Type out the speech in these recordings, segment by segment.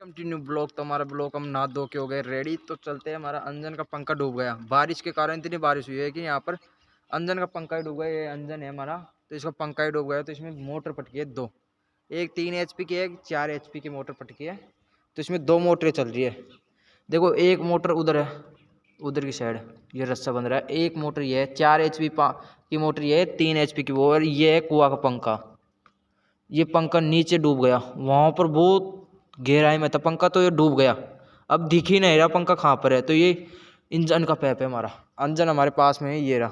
Continue block. तो हमारा block हम नहा धो के हो गए रेडी। तो चलते हैं। हमारा इंजन का पंखा डूब गया बारिश के कारण। इतनी बारिश हुई है कि यहाँ पर इंजन का पंखा ही डूब गया। ये इंजन है हमारा, तो इसका पंखा ही डूब गया। तो इसमें मोटर पटकी है दो, एक 3 HP की है, एक 4 HP की मोटर पटकी है। तो इसमें दो मोटरें चल रही है। देखो एक मोटर उधर है, उधर की साइड ये रस्सा बन रहा है। एक मोटर ये है 4 HP की मोटर, ये है 3 HP की वो। और ये है कुआ का पंखा। ये पंखा नीचे डूब गया, वहां पर बहुत गहराई में था पंखा, तो ये डूब गया। अब दिख ही नहीं रहा पंखा कहाँ पर है। तो ये इंजन का पैप है हमारा, इंजन हमारे पास में है, ये रहा।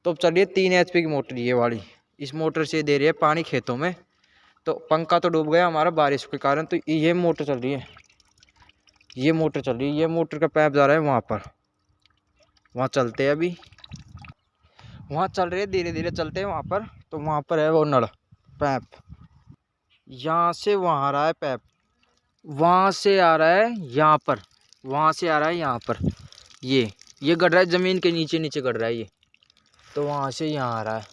तो अब चलिए 3 HP की मोटर ये वाली, इस मोटर से दे रही है पानी खेतों में। तो पंखा तो डूब गया हमारा बारिश के कारण। तो ये मोटर चल रही है, ये मोटर चल रही है। ये मोटर का पैप जा रहा है वहाँ पर, वहाँ चलते हैं अभी, वहाँ चल रहे हैं, धीरे धीरे चलते हैं वहाँ पर। तो वहाँ पर है वो नल पैप, यहाँ से वहाँ आ रहा है पैप, वहाँ से आ रहा है यहाँ पर, वहाँ से आ रहा है यहाँ पर। ये गड़ रहा है ज़मीन के नीचे, नीचे गड़ रहा है ये। तो वहाँ से यहाँ आ रहा है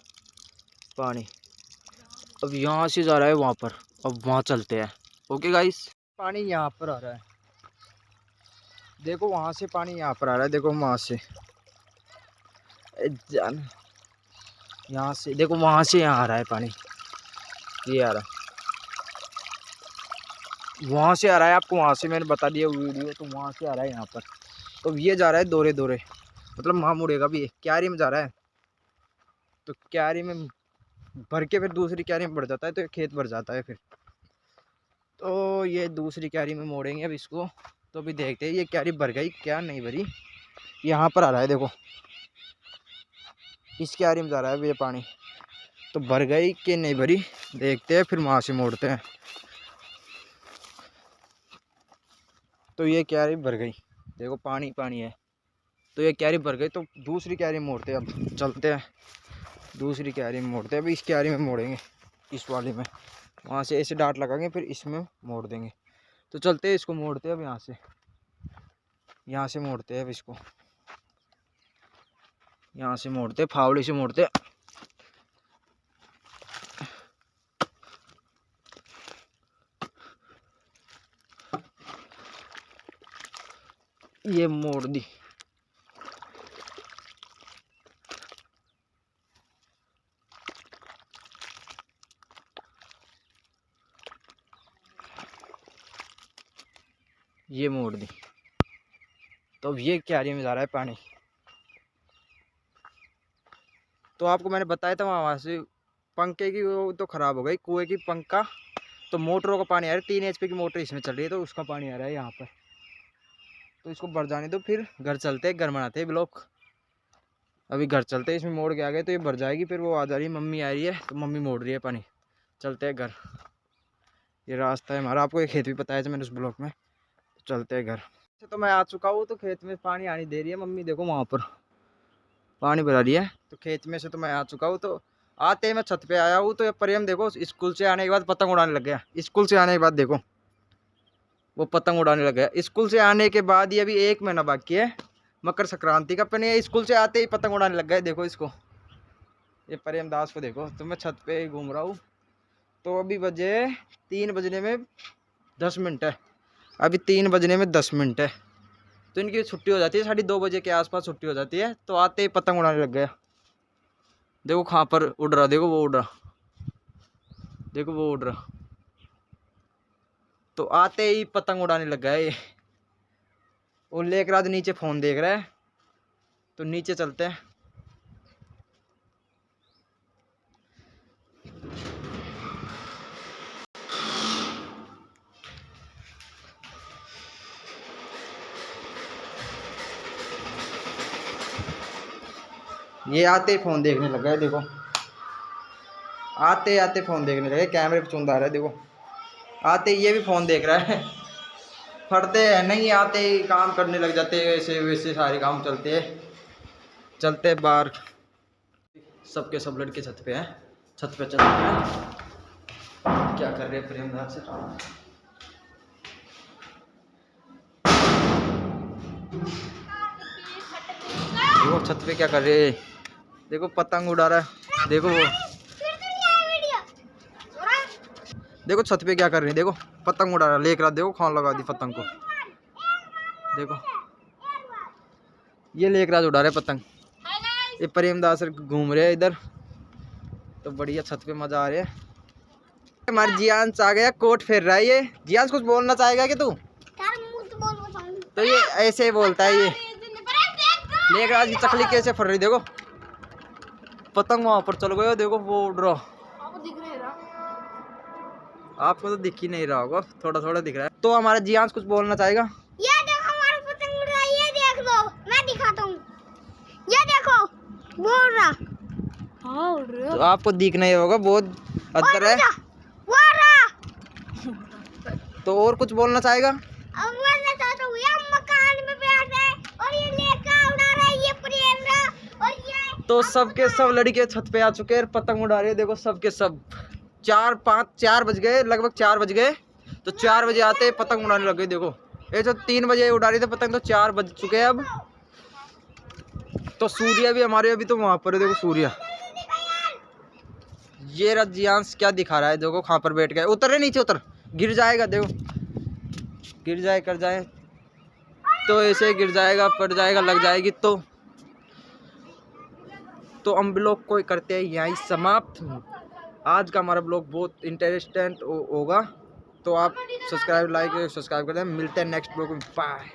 पानी। अब यहाँ से जा रहा है वहाँ पर, अब वहाँ चलते हैं। ओके गाइस, पानी यहाँ पर आ रहा है। देखो वहाँ से पानी यहाँ पर आ रहा है, देखो वहाँ से जान, यहाँ से देखो, वहाँ से यहाँ आ रहा है पानी, ये आ रहा है, वहाँ से आ रहा है। आपको वहाँ से मैंने बता दिया वीडियो, तो वहाँ से आ रहा है यहाँ पर। तो ये जा रहा है दौरे दौरे, मतलब वहाँ मुड़ेगा भी, क्यारी में जा रहा है। तो क्यारी में भर के फिर दूसरी क्यारी में भर जाता है, तो खेत भर जाता है फिर। तो ये दूसरी क्यारी में मोड़ेंगे अब इसको। तो अभी देखते हैं ये क्यारी भर गई क्या नहीं भरी। यहाँ पर आ रहा है देखो, इस क्यारी में जा रहा है ये पानी। तो भर गई कि नहीं भरी देखते हैं, फिर वहाँ से मोड़ते हैं। तो ये क्यारी भर गई, देखो पानी पानी है। तो ये क्यारी भर गई, तो दूसरी क्यारी मोड़ते हैं। अब चलते हैं दूसरी क्यारी में मोड़ते हैं। अभी इस क्यारी में मोड़ेंगे, इस वाली में, वहाँ से ऐसे डाट लगाएंगे, फिर इसमें मोड़ देंगे। तो चलते हैं, इसको मोड़ते हैं अब, यहाँ से मोड़ते हैं अब इसको, यहाँ से मोड़ते हैं, फावड़े से मोड़ते हैं। ये मोड़ दी। ये मोड़ दी। तो अब ये क्यारी में जा रहा है पानी। तो आपको मैंने बताया था वहाँ से पंखे की वो तो ख़राब हो गई, कुएं की पंखा। तो मोटरों का पानी आ रहा है, 3 HP की मोटर इसमें चल रही है, तो उसका पानी आ रहा है यहाँ पर। तो इसको भर जाने दो, फिर घर चलते हैं, घर बनाते हैं ब्लॉक। अभी घर चलते हैं, इसमें मोड़ के आ गए तो ये भर जाएगी। फिर वो आ जा रही है, मम्मी आ रही है, तो मम्मी मोड़ रही है पानी। चलते हैं घर, ये रास्ता है हमारा। आपको ये खेत भी बताया था मैंने उस ब्लॉक में। तो चलते हैं घर। तो मैं आ चुका हूँ, तो खेत में पानी आनी दे रही है मम्मी, देखो वहाँ पर पानी भरा रही है। तो खेत में से तो मैं आ चुका हूँ। तो आते ही मैं छत पे आया हूँ। तो ये प्रेम देखो स्कूल से आने के बाद पतंग उड़ाने लग गया। स्कूल से आने के बाद देखो वो पतंग उड़ाने लग गया। स्कूल से आने के बाद ही अभी 1 महीना बाकी है मकर संक्रांति का, पर ये स्कूल से आते ही पतंग उड़ाने लग गए। देखो इसको, ये प्रेम दास को देखो। तो मैं छत पे घूम रहा हूँ। तो अभी बजे 3 बजने में 10 मिनट है, अभी 3 बजने में 10 मिनट है। तो इनकी छुट्टी हो जाती है 2:30 बजे के आसपास छुट्टी हो जाती है। तो आते ही पतंग उड़ाने लग गया। देखो कहाँ पर उड़ रहा, देखो वो उड़ रहा, देखो वो उड़ रहा। तो आते ही पतंग उड़ाने लग गया ये। और लेकर आज नीचे फ़ोन देख रहा है। तो नीचे चलते हैं। ये आते ही फ़ोन देखने लगा है, देखो आते आते फ़ोन देखने लगे, कैमरे पे चुंदा रहा है। देखो आते ये भी फ़ोन देख रहा है। फटते हैं नहीं, आते ही काम करने लग जाते हैं, वैसे वैसे सारे काम चलते बाहर। सबके सब लड़के छत पे हैं, छत पे चलते हैं। क्या कर रहे हैं प्रेमदास से, देखो छत पे क्या कर रहे हैं। देखो पतंग उड़ा रहा है, देखो वो देखो छत पे क्या कर रही है, देखो पतंग उड़ा रहा, लेकर देखो खान लगा दी पतंग को। देखो ये लेकर उड़ा रहे पतंग। ये प्रेमदास घूम रहे हैं इधर, तो बढ़िया छत पे मजा आ रहा है। हमारे जियांश आ गया, कोट फेर रहा है ये। जियांश कुछ बोलना चाहेगा कि तू? तो ये ऐसे ही बोलता है ये। लेकर आज की चकली कैसे फर रही, देखो पतंग वहां पर चल गए, देखो वो उड़ रहा। आपको तो दिख ही नहीं रहा होगा, थोड़ा थोड़ा दिख रहा है। तो हमारा जियांश कुछ बोलना चाहेगा? ये देखो हमारा पतंग उड़ रहा है, ये देख लो, मैं दिखाता हूँ। ये देखो वो उड़ रहा। हाँ उड़ रहा। तो आपको दिख नहीं होगा, बहुत अंदर है। वो उड़ रहा। तो और कुछ बोलना चाहेगा? अब बोलना चाहता हूँ, ये मकान में बैठा है और ये लेकर उड़ा रहा है, ये प्रेम रहा। और ये तो सबके सब लड़के छत पे आ चुके हैं, पतंग उड़ा रहे हैं। देखो सबके सब 4 बज गए, लगभग 4 बज गए। तो 4 बजे आते पतंग उड़ाने लग गए। देखो ये जो 3 बजे उड़ा रही थे पतंग, तो 4 बज चुके हैं अब। तो सूर्य भी हमारे अभी तो वहां पर है, देखो सूर्य। ये रजियांश क्या दिखा रहा है, देखो कहाँ पर बैठ गए। उतर रहे नीचे, उतर, गिर जाएगा, देखो गिर जाए कर जाए तो ऐसे गिर जाएगा, पड़ जाएगा, लग जाएगी। तो हम ब्लॉग को करते हैं यहीं समाप्त। आज का हमारा ब्लॉग बहुत इंटरेस्टेंट होगा, तो आप सब्सक्राइब कर दें। मिलते हैं नेक्स्ट ब्लॉग में, बाय।